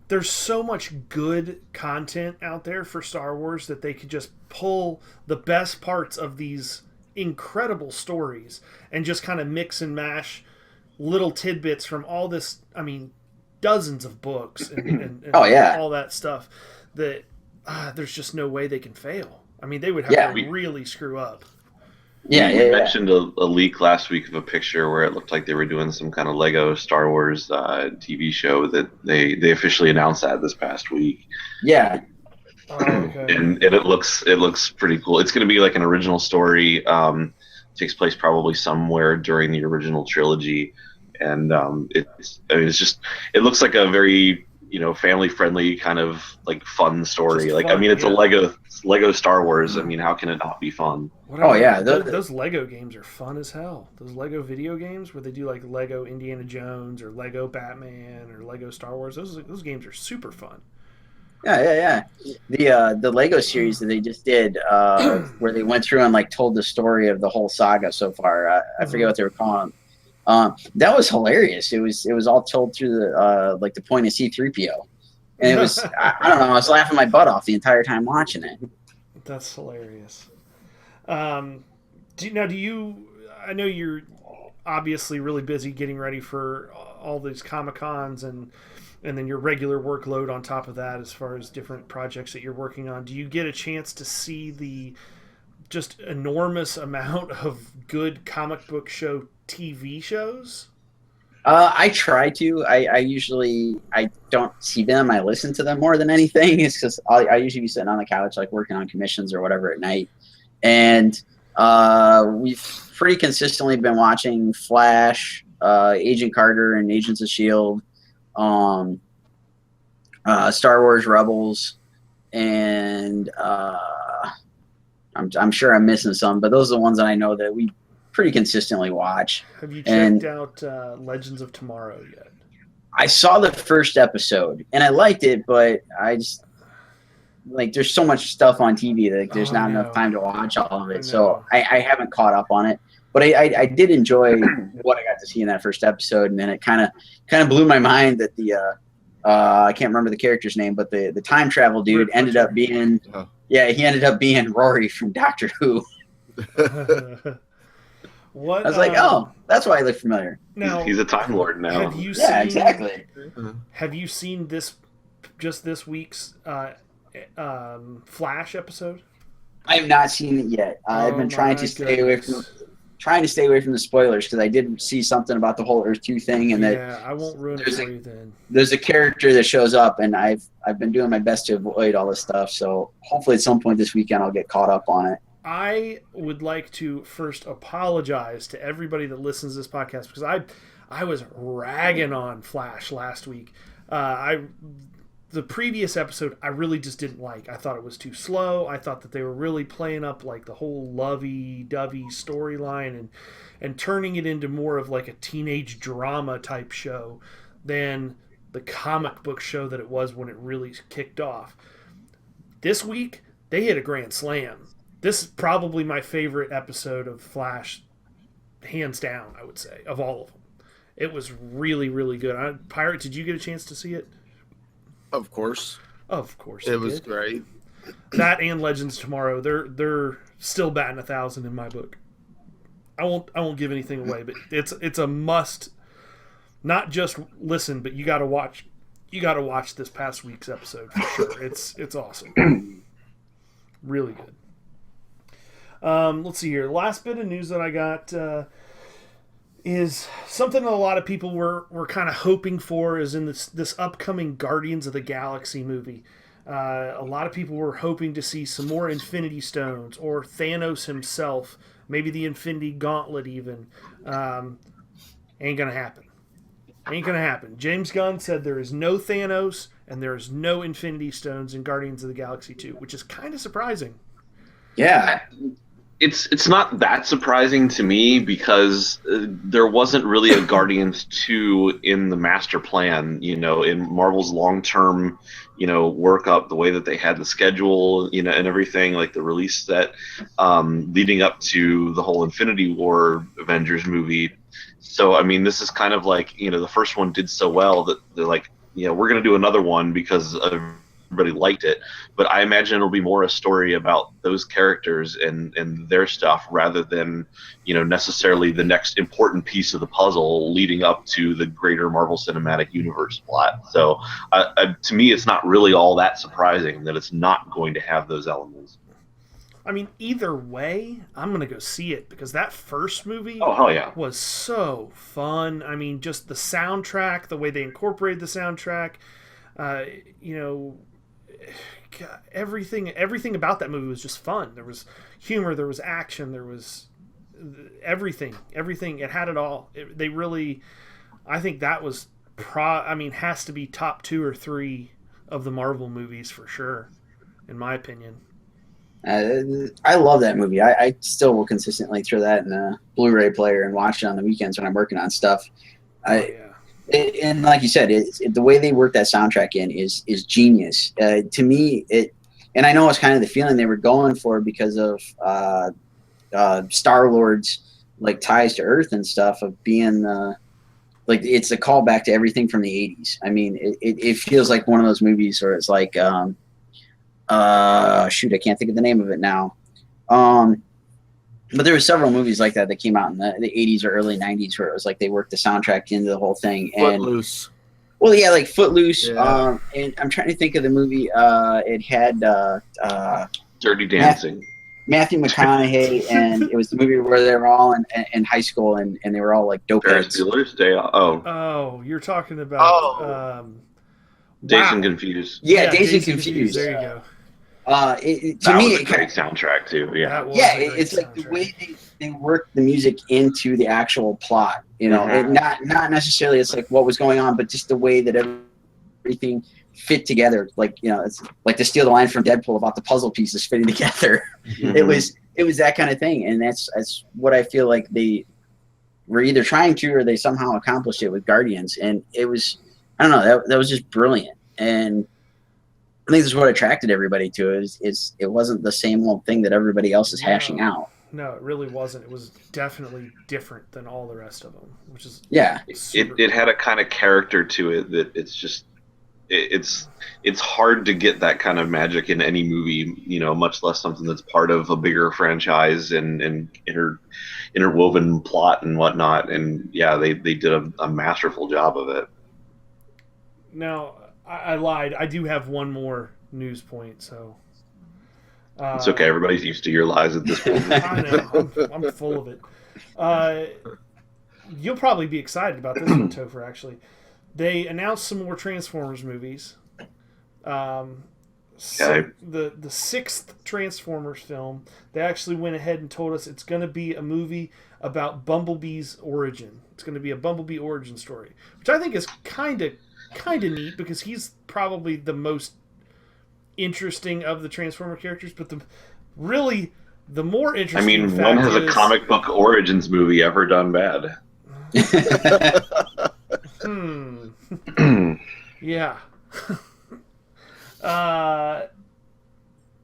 There's so much good content out there for Star Wars that they could just pull the best parts of these incredible stories and just kind of mix and mash little tidbits from all this. I mean, dozens of books and all that stuff that there's just no way they can fail. I mean, they would have to really screw up. We mentioned a leak last week of a picture where it looked like they were doing some kind of Lego Star Wars TV show that they officially announced that this past week. Yeah. Oh, okay. And it looks pretty cool. It's going to be like an original story. Takes place probably somewhere during the original trilogy, and it looks like a very family friendly kind of like fun story. Just fun, it's a Lego Star Wars. I mean, how can it not be fun? Those Lego games are fun as hell. Those Lego video games where they do like Lego Indiana Jones or Lego Batman or Lego Star Wars. Those games are super fun. Yeah. The Lego series that they just did, where they went through and like told the story of the whole saga so far. I forget what they were calling. That was hilarious. It was all told through the the point of C-3PO, and it was I don't know. I was laughing my butt off the entire time watching it. That's hilarious. I know you're obviously really busy getting ready for all these Comic-Cons and then your regular workload on top of that as far as different projects that you're working on. Do you get a chance to see the just enormous amount of good comic book show TV shows? I try to. I don't see them. I listen to them more than anything. It's because I usually be sitting on the couch like working on commissions or whatever at night. And we've pretty consistently been watching Flash, Agent Carter and Agents of S.H.I.E.L.D., Star Wars Rebels, and I'm sure I'm missing some, but those are the ones that I know that we pretty consistently watch. Have you checked out Legends of Tomorrow yet? I saw the first episode and I liked it, but I just there's so much stuff on TV that there's not enough time to watch all of it. So I haven't caught up on it, but I did enjoy what I got to see in that first episode. And then it kind of blew my mind that the I can't remember the character's name, but the time travel dude ended up being he ended up being Rory from Doctor Who. What? I was like, oh, that's why I look familiar. Now, he's a Time Lord now. Have you seen, exactly. Have you seen this week's Flash episode? I have not seen it yet. I've been trying to stay away from the spoilers because I did see something about the whole Earth 2 thing, and I won't ruin it for you then. There's a character that shows up, and I've been doing my best to avoid all this stuff. So hopefully at some point this weekend I'll get caught up on it. I would like to first apologize to everybody that listens to this podcast because I was ragging on Flash last week. The previous episode I really just didn't like. I thought it was too slow. I thought that they were really playing up like the whole lovey-dovey storyline and turning it into more of like a teenage drama type show than the comic book show that it was when it really kicked off. This week, they hit a grand slam. This is probably my favorite episode of Flash, hands down, I would say, of all of them. It was really, really good. Pirate, did you get a chance to see it? Of course. Of course. It was great. That and Legends Tomorrow, they're still batting 1,000 in my book. I won't give anything away, but it's a must. Not just listen, but you got to watch. You got to watch this past week's episode for sure. It's awesome, really good. Let's see here. Last bit of news that I got is something that a lot of people were kind of hoping for is in this upcoming Guardians of the Galaxy movie. A lot of people were hoping to see some more Infinity Stones or Thanos himself, maybe the Infinity Gauntlet even. Ain't gonna happen. Ain't gonna happen. James Gunn said there is no Thanos and there is no Infinity Stones in Guardians of the Galaxy 2, which is kind of surprising. Yeah. It's not that surprising to me because there wasn't really a Guardians 2 in the master plan, in Marvel's long-term, workup, the way that they had the schedule, and everything, like the release set, leading up to the whole Infinity War Avengers movie. So, I mean, this is kind of like, the first one did so well that they're like, we're going to do another one because everybody liked it. But I imagine it'll be more a story about those characters and their stuff rather than, necessarily the next important piece of the puzzle leading up to the greater Marvel Cinematic Universe plot. So, to me, it's not really all that surprising that it's not going to have those elements. I mean, either way, I'm going to go see it because that first movie was so fun. I mean, just the soundtrack, the way they incorporated the soundtrack, everything about that movie was just fun. There was humor, there was action, there was everything. It had it all. I think that was has to be top 2 or 3 of the Marvel movies for sure, in my opinion. I love that movie. I still will consistently throw that in a Blu-ray player and watch it on the weekends when I'm working on stuff. And like you said, the way they work that soundtrack in is genius. To me, and I know it's kind of the feeling they were going for because of Star-Lord's like ties to Earth and stuff of being like it's a callback to everything from the 80s. I mean, it feels like one of those movies where it's like I can't think of the name of it now. But there were several movies like that came out in the 80s or early 90s where it was like they worked the soundtrack into the whole thing. And Footloose. Well, yeah, like Footloose. Yeah. And I'm trying to think of the movie. It had Dirty Dancing. Matthew McConaughey, and it was the movie where they were all in high school and they were all like dope heads. Ferris Bueller's Day Off. Oh, you're talking about Dazed and Confused. Yeah, Dazed and Confused. There you go. To me, was a great soundtrack too. Yeah, it's like the way they work the music into the actual plot. And not necessarily it's like what was going on, but just the way that everything fit together. Like it's like to steal the line from Deadpool about the puzzle pieces fitting together. Mm-hmm. It was that kind of thing, and that's what I feel like they were either trying to or they somehow accomplished it with Guardians, and it was I don't know that was just brilliant. And I think that's what attracted everybody to it. Is it wasn't the same old thing that everybody else is hashing out. No, it really wasn't. It was definitely different than all the rest of them, which is It had a kind of character to it that it's just it's hard to get that kind of magic in any movie, much less something that's part of a bigger franchise and interwoven plot and whatnot. And yeah, they did a masterful job of it. Now, I lied. I do have one more news point, so it's okay. Everybody's used to your lies at this point. I know. I'm full of it. You'll probably be excited about this one, Topher, actually. They announced some more Transformers movies. So the 6th Transformers film, they actually went ahead and told us it's going to be a movie about Bumblebee's origin. It's going to be a Bumblebee origin story, which I think is kind of neat because he's probably the most interesting of the Transformer characters. But the more interesting fact when has a comic book origins movie ever done bad? Yeah.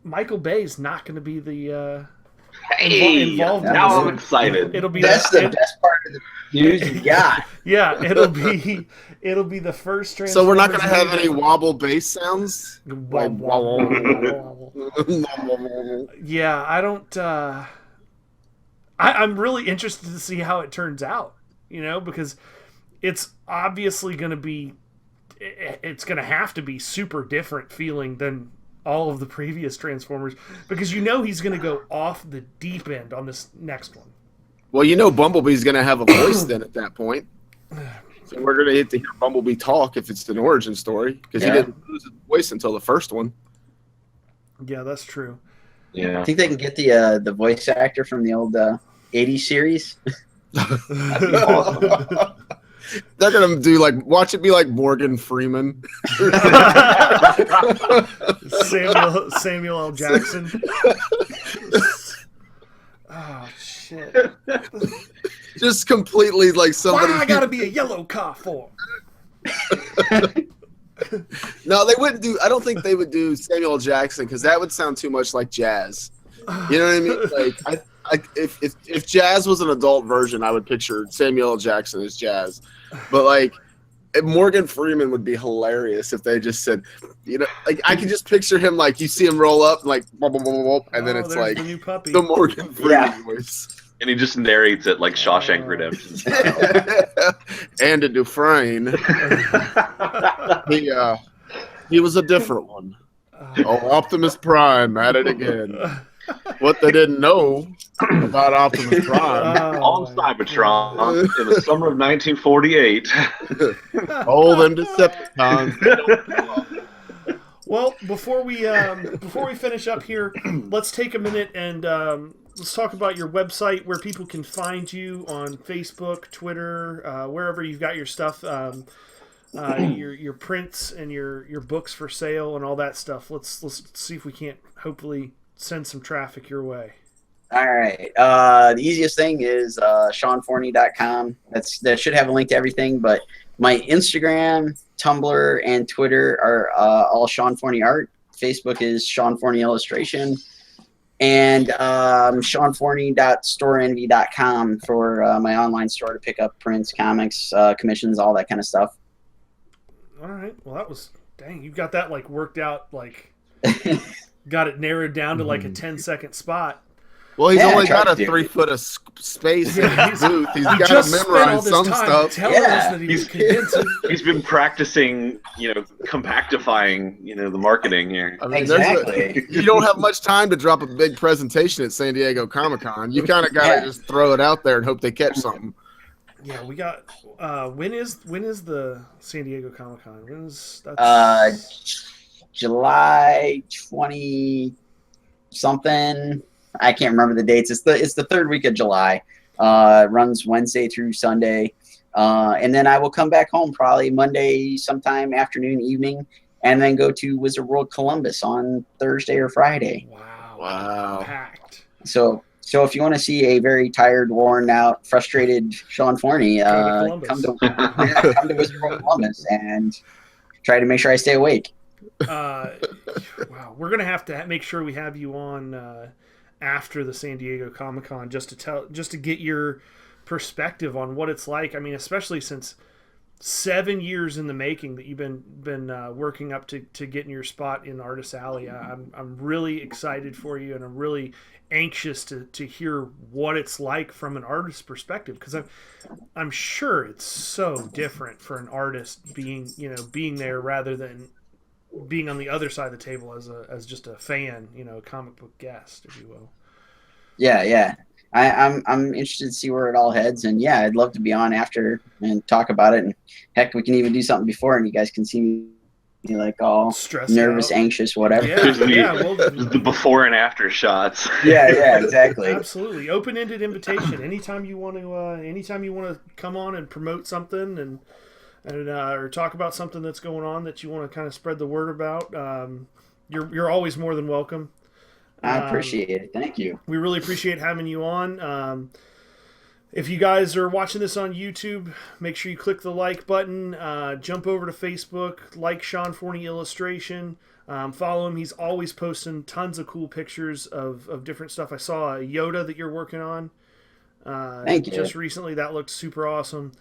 Michael Bay's not going to be the Hey, involved in now this. I'm excited. It'll be That's the best part of the news you got. Yeah, it'll be the first Transformers. So we're not going to have any wobble bass sounds? Like, yeah, I don't. I'm really interested to see how it turns out. Because it's obviously going to be. It's going to have to be super different feeling than all of the previous Transformers, because he's going to go off the deep end on this next one. Well, Bumblebee's going to have a voice then at that point. So we're going to get to hear Bumblebee talk if it's an origin story, because he didn't lose his voice until the first one. Yeah, that's true. I think they can get the voice actor from the old 80s series. They're going to do watch it be like Morgan Freeman. Samuel L. Jackson. Oh, shit. Just completely like somebody. Why I gotta be a yellow car for? No, they wouldn't do. I don't think they would do Samuel L. Jackson, because that would sound too much like jazz. You know what I mean? Like, if jazz was an adult version, I would picture Samuel L. Jackson as jazz. But Morgan Freeman would be hilarious if they just said, I can just picture him you see him roll up and then it's like the new puppy. the Morgan Freeman voice. And he just narrates it like Shawshank Redemption. And a Dufresne. He was a different one. Optimus Prime at it again. What they didn't know about Optimus Prime. On Cybertron in the summer of 1948. All them Decepticons. Well, before we finish up here, let's take a minute and let's talk about your website, where people can find you on Facebook, Twitter, wherever you've got your stuff, your prints and your books for sale and all that stuff. Let's see if we can't hopefully send some traffic your way. All right. The easiest thing is SeanForney.com. That should have a link to everything, but my Instagram, Tumblr, and Twitter are all Sean Forney Art. Facebook is Sean Forney Illustration. And SeanForney.storeenvy.com for my online store to pick up prints, comics, commissions, all that kind of stuff. All right. Well, dang, you got that worked out, got it narrowed down to a 10-second spot. Well, he's only got a 3 foot of space in his booth. He's got to memorize some stuff. That he's been practicing, compactifying, the marketing here. I mean, exactly. You don't have much time to drop a big presentation at San Diego Comic-Con. You kind of got to just throw it out there and hope they catch something. Yeah, we got. When is the San Diego Comic-Con? July 20 something. I can't remember the dates. It's the third week of July. It runs Wednesday through Sunday, and then I will come back home probably Monday sometime afternoon, evening, and then go to Wizard World Columbus on Thursday or Friday. Wow. Packed. So if you want to see a very tired, worn out, frustrated Sean Forney, come to Wizard World Columbus and try to make sure I stay awake. Wow, we're gonna have to make sure we have you on after the San Diego Comic-Con just to get your perspective on what it's like. I mean, especially since 7 years in the making that you've been working up to getting your spot in Artist Alley. I'm really excited for you, and I'm really anxious to hear what it's like from an artist's perspective, because I'm sure it's so different for an artist being there rather than being on the other side of the table as just a fan, a comic book guest, if you will. Yeah. I'm interested to see where it all heads, and I'd love to be on after and talk about it. And heck, we can even do something before, and you guys can see me all stressed, nervous, anxious, whatever. The before and after shots. Yeah, exactly. Absolutely, open-ended invitation. Anytime you want to come on and promote something and or talk about something that's going on that you want to kind of spread the word about, you're always more than welcome. I appreciate it. Thank you. We really appreciate having you on. If you guys are watching this on YouTube, make sure you click the like button. Jump over to Facebook, like Sean Forney Illustration. Follow him. He's always posting tons of cool pictures of different stuff. I saw a Yoda that you're working on Thank you. just recently. That looked super awesome.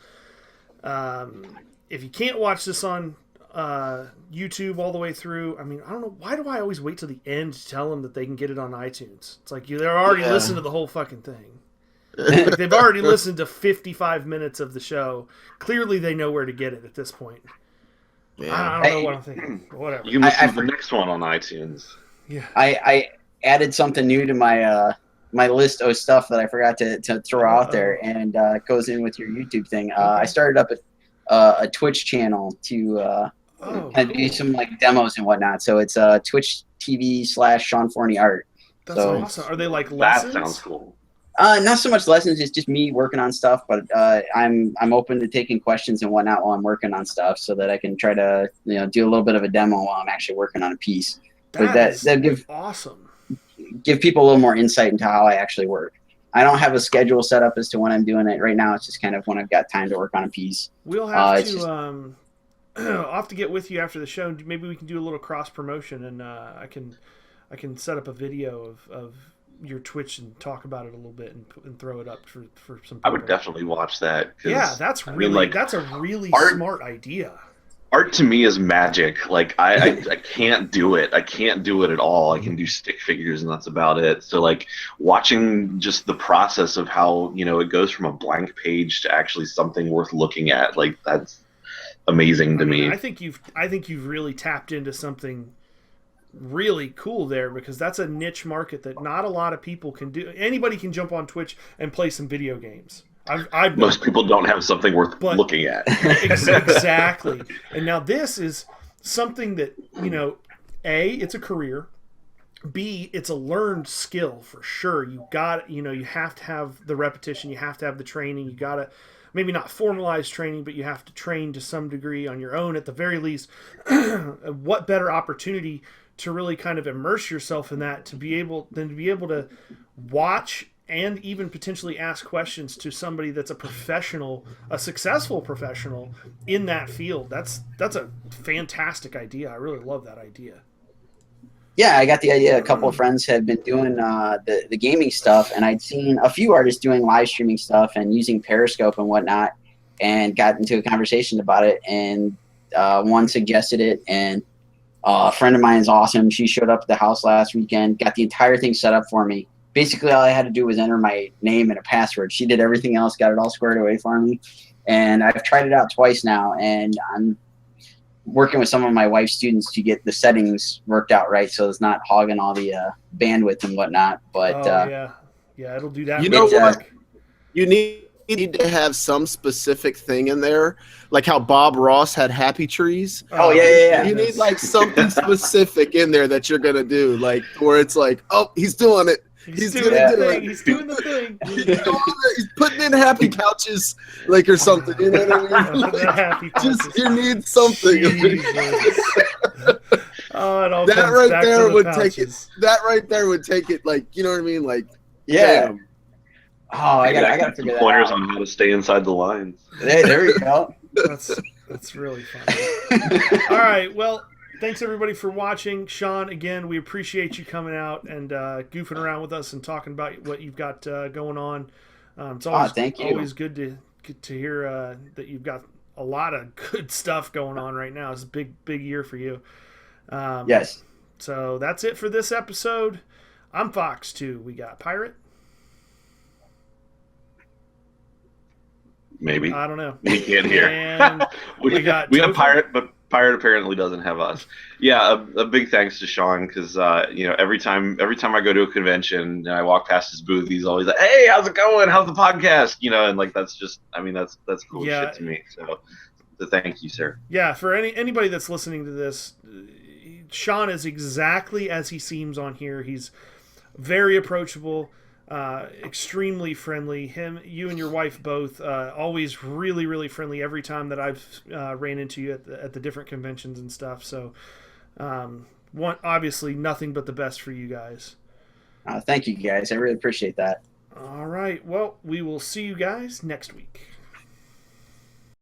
If you can't watch this on YouTube all the way through, I mean, I don't know, why do I always wait till the end to tell them that they can get it on iTunes? It's like they're already listened to the whole fucking thing. Like, they've already listened to 55 minutes of the show. Clearly they know where to get it at this point. Yeah. I don't know what I'm thinking. Whatever. You can listen to the next one on iTunes. Yeah. I added something new to my my list of stuff that I forgot to throw out there, and it goes in with your YouTube thing. I started up a Twitch channel to kind of do some like demos and whatnot. So it's Twitch TV/Sean Forney Art. That's so awesome. Are they like lessons? That sounds cool. Not so much lessons. It's just me working on stuff, but I'm open to taking questions and whatnot while I'm working on stuff, so that I can try to do a little bit of a demo while I'm actually working on a piece. That give awesome. Give people a little more insight into how I actually work. I don't have a schedule set up as to when I'm doing it right now. It's just kind of when I've got time to work on a piece. We'll have to I'll have to get with you after the show. Maybe we can do a little cross promotion, and I can set up a video of your Twitch and talk about it a little bit and throw it up for some people. I would definitely watch that. Yeah, that's that's a really smart idea. Art to me is magic. Like I can't do it. I can't do it at all. I can do stick figures and that's about it. So like watching just the process of how it goes from a blank page to actually something worth looking at, like that's amazing to me. I think you've really tapped into something really cool there, because that's a niche market that not a lot of people can do. Anybody can jump on Twitch and play some video games. Most people don't have something worth looking at. Exactly. And now this is something that, A, it's a career. B, it's a learned skill for sure. You have to have the repetition. You have to have the training. You got to, maybe not formalized training, but you have to train to some degree on your own at the very least. What better opportunity to really kind of immerse yourself in that to be able to watch and even potentially ask questions to somebody that's a professional, a successful professional in that field. That's a fantastic idea. I really love that idea. Yeah, I got the idea. A couple of friends had been doing the gaming stuff, and I'd seen a few artists doing live streaming stuff and using Periscope and whatnot, and got into a conversation about it. And one suggested it, and a friend of mine is awesome. She showed up at the house last weekend, got the entire thing set up for me. Basically, all I had to do was enter my name and a password. She did everything else, got it all squared away for me. And I've tried it out twice now, and I'm working with some of my wife's students to get the settings worked out right, so it's not hogging all the bandwidth and whatnot. But yeah, it'll do that. You know what? You need to have some specific thing in there, like how Bob Ross had happy trees. Oh yeah. You need like something specific in there that you're gonna do, like where it's like, oh, he's doing it. He's doing it. He's doing the thing. He's putting in happy couches, like, or something. You know what I mean? Like, happy just you need something. That right there would take it. That right there would take it. Like, you know what I mean? Like, yeah. Damn. Oh, I gotta figure that pointers out. on how to stay inside the lines. There we go. That's really fun. All right, well, thanks everybody for watching. Sean, again, we appreciate you coming out and goofing around with us and talking about what you've got going on. It's always always good to hear that you've got a lot of good stuff going on right now. It's a big year for you. Yes. So that's it for this episode. I'm Fox 2. We got Pirate. Maybe. I don't know. We can't hear. And we have Pirate, but Pirate apparently doesn't have us. Yeah, a big thanks to Sean, because every time I go to a convention and I walk past his booth, he's always like, "Hey, how's it going? How's the podcast?" And like that's just, that's cool shit to me. So thank you, sir. Yeah, for anybody that's listening to this, Sean is exactly as he seems on here. He's very approachable. Extremely friendly. You and your wife both always really, really friendly every time that I've ran into you at the different conventions and stuff. So, obviously nothing but the best for you guys. Thank you, guys. I really appreciate that. All right. Well, we will see you guys next week.